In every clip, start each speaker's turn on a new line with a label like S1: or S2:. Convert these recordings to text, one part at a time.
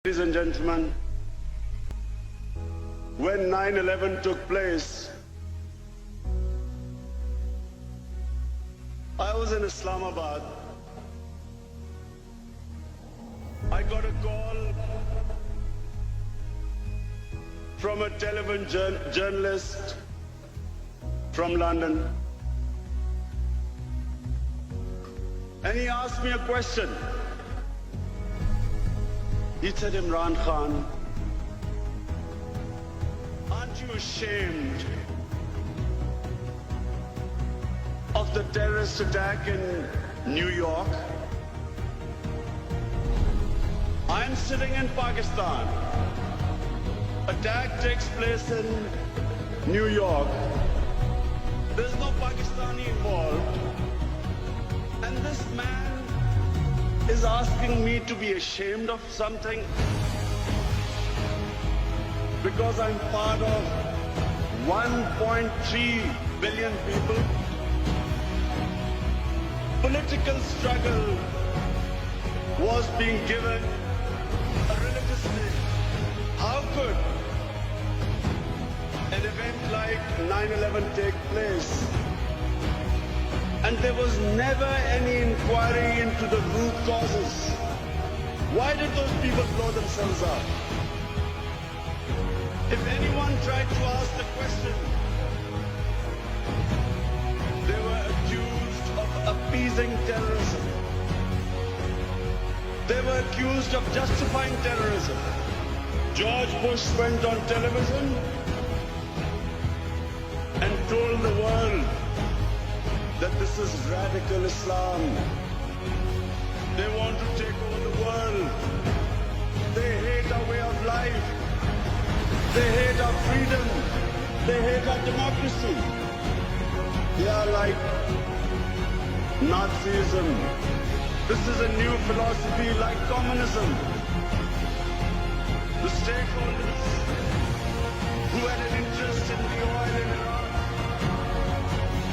S1: Ladies and gentlemen, when 9/11 took place, I was in Islamabad. I got a call from a television journalist from London, and he asked me a question. He said, Imran Khan, aren't you ashamed of the terrorist attack in New York? I'm sitting in Pakistan. Attack takes place in New York. There's no Pakistani involved. And this man is asking me to be ashamed of something because I'm part of 1.3 billion people. Political struggle was being given a religious name. How could an event like 9/11 take place? And there was never any inquiry into the root causes. Why did those people blow themselves up? If anyone tried to ask the question, they were accused of appeasing terrorism. They were accused of justifying terrorism. George Bush went on television and told the world that this is radical Islam. They want to take over the world. They hate our way of life. They hate our freedom. They hate our democracy. They are like Nazism. This is a new philosophy like communism. The stakeholders who had an interest in the oil in Iraq,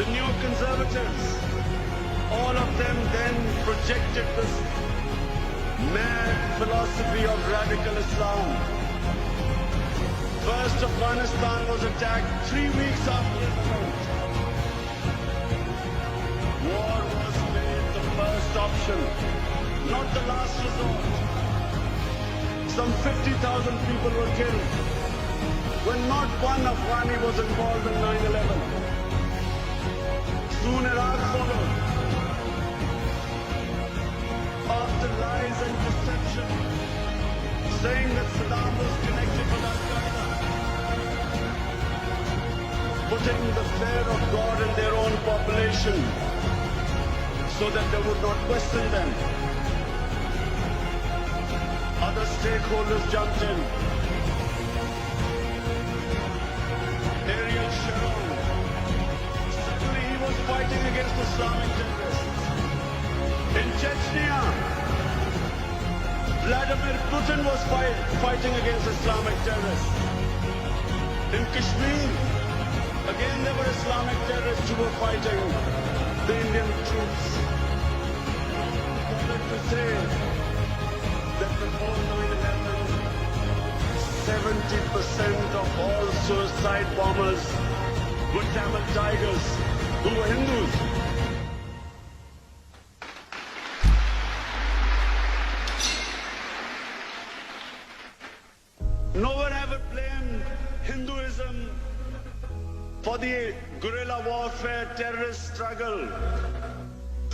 S1: the neoconservatives, all of them then projected this mad philosophy of radical Islam. First, Afghanistan was attacked 3 weeks after the event. War was made the first option, not the last resort. Some 50,000 people were killed when not one Afghani was involved in 9/11. Soon Iraq followed. After lies and deception, saying that Saddam was connected with Al-Qaeda, putting the fear of God in their own population so that they would not question them. Other stakeholders jumped in. Ariel Sharon, suddenly he was fighting against Islamic terrorists. In Chechnya, Vladimir Putin was fighting against Islamic terrorists. In Kashmir, again there were Islamic terrorists who were fighting the Indian troops. I wanted to say that before 9/11, 70% of all suicide bombers were Tamil Tigers who were Hindus. No one ever blamed Hinduism for the guerrilla warfare, terrorist struggle,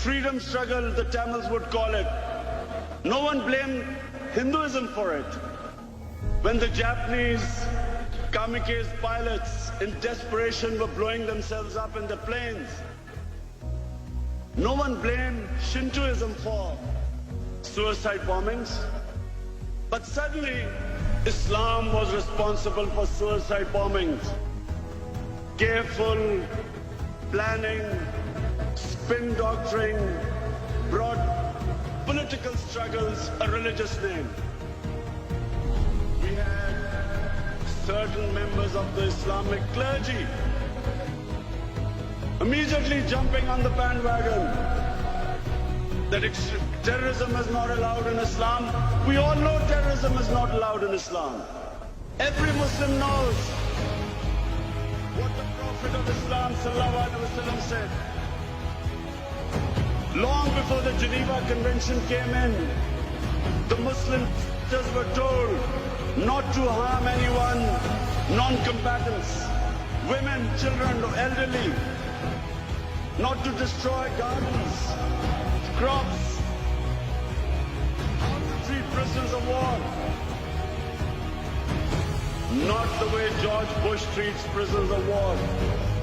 S1: freedom struggle, the Tamils would call it. No one blamed Hinduism for it. When the Japanese kamikaze pilots in desperation were blowing themselves up in the planes, no one blamed Shintoism for suicide bombings. But suddenly, Islam was responsible for suicide bombings. Careful planning, spin doctoring brought political struggles a religious name. We had certain members of the Islamic clergy immediately jumping on the bandwagon. that terrorism is not allowed in Islam. We all know terrorism is not allowed in Islam. Every Muslim knows what the Prophet of Islam sallallahu alaihi wasallam said. Long before the Geneva Convention came in, the Muslims were told not to harm anyone, non-combatants, women, children, elderly, not to destroy gardens, crops, how to treat prisoners of war. Not the way George Bush treats prisoners of war.